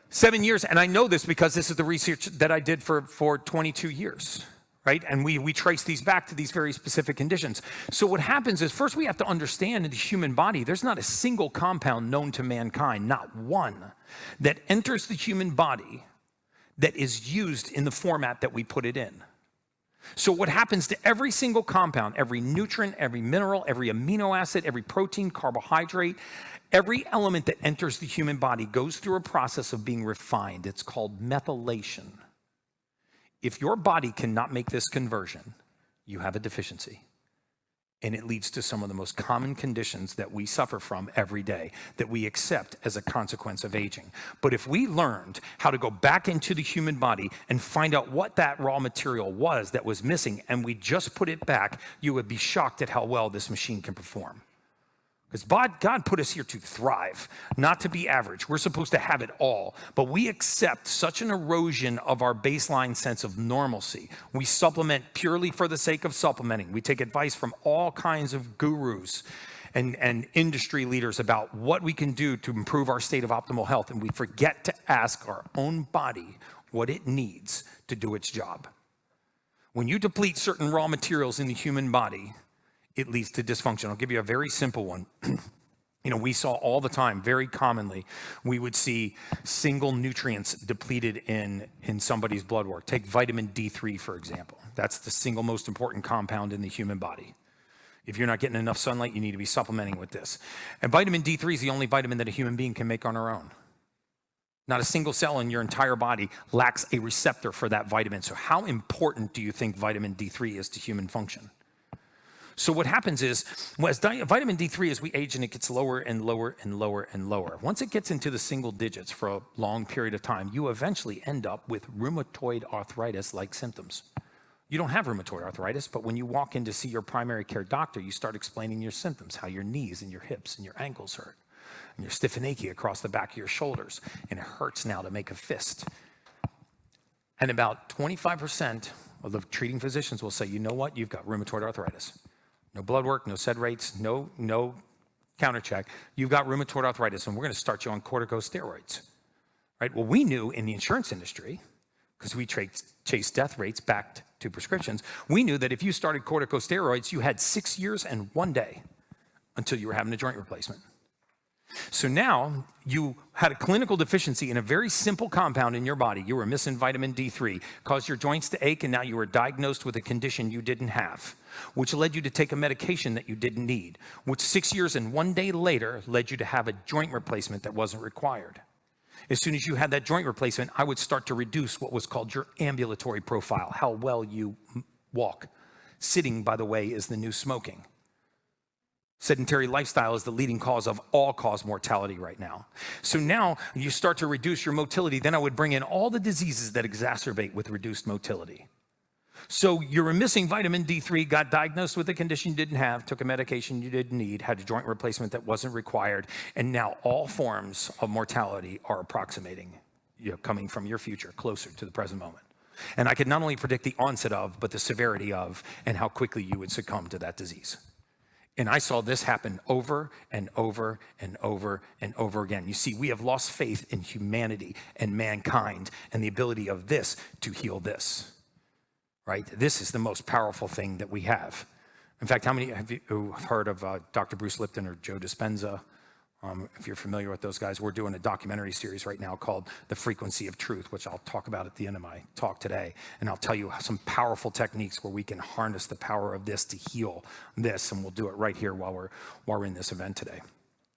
7 years, and I know this because this is the research that I did for 22 years, right? And we trace these back to these very specific conditions. So what happens is, first we have to understand in the human body, there's not a single compound known to mankind, not one, that enters the human body that is used in the format that we put it in. So what happens to every single compound, every nutrient, every mineral, every amino acid, every protein, carbohydrate, every element that enters the human body goes through a process of being refined. It's called methylation. If your body cannot make this conversion, you have a deficiency. And it leads to some of the most common conditions that we suffer from every day, that we accept as a consequence of aging. But if we learned how to go back into the human body and find out what that raw material was that was missing, and we just put it back, you would be shocked at how well this machine can perform. Because God put us here to thrive, not to be average. We're supposed to have it all. But we accept such an erosion of our baseline sense of normalcy. We supplement purely for the sake of supplementing. We take advice from all kinds of gurus and industry leaders about what we can do to improve our state of optimal health. And we forget to ask our own body what it needs to do its job. When you deplete certain raw materials in the human body, it leads to dysfunction. I'll give you a very simple one. We saw all the time, very commonly, we would see single nutrients depleted in somebody's blood work. Take vitamin D3, for example. That's the single most important compound in the human body. If you're not getting enough sunlight, you need to be supplementing with this. And vitamin D3 is the only vitamin that a human being can make on our own. Not a single cell in your entire body lacks a receptor for that vitamin. So how important do you think vitamin D3 is to human function? So what happens is, as vitamin D3, as we age, and it gets lower and lower and lower and lower. Once it gets into the single digits for a long period of time, you eventually end up with rheumatoid arthritis-like symptoms. You don't have rheumatoid arthritis, but when you walk in to see your primary care doctor, you start explaining your symptoms, how your knees and your hips and your ankles hurt, and you're stiff and achy across the back of your shoulders, and it hurts now to make a fist. And about 25% of the treating physicians will say, you know what, you've got rheumatoid arthritis. No blood work, no sed rates, no counter check. You've got rheumatoid arthritis, and we're going to start you on corticosteroids, right? Well, we knew in the insurance industry, because we chase death rates back to prescriptions, we knew that if you started corticosteroids, you had 6 years and 1 day until you were having a joint replacement. So now you had a clinical deficiency in a very simple compound in your body. You were missing vitamin D3, caused your joints to ache, and now you were diagnosed with a condition you didn't have, which led you to take a medication that you didn't need, which 6 years and 1 day later led you to have a joint replacement that wasn't required. As soon as you had that joint replacement, I would start to reduce what was called your ambulatory profile, how well you walk. Sitting, by the way, is the new smoking. Sedentary lifestyle is the leading cause of all-cause mortality right now. So now you start to reduce your motility. Then I would bring in all the diseases that exacerbate with reduced motility. So you were missing vitamin D3, got diagnosed with a condition you didn't have, took a medication you didn't need, had a joint replacement that wasn't required, and now all forms of mortality are approximating, coming from your future closer to the present moment. And I could not only predict the onset of, but the severity of, and how quickly you would succumb to that disease. And I saw this happen over and over and over and over again. You see, we have lost faith in humanity and mankind and the ability of this to heal this, right? This is the most powerful thing that we have. In fact, how many have you heard of Dr. Bruce Lipton or Joe Dispenza? If you're familiar with those guys, we're doing a documentary series right now called The Frequency of Truth, which I'll talk about at the end of my talk today. And I'll tell you some powerful techniques where we can harness the power of this to heal this. And we'll do it right here while we're in this event today.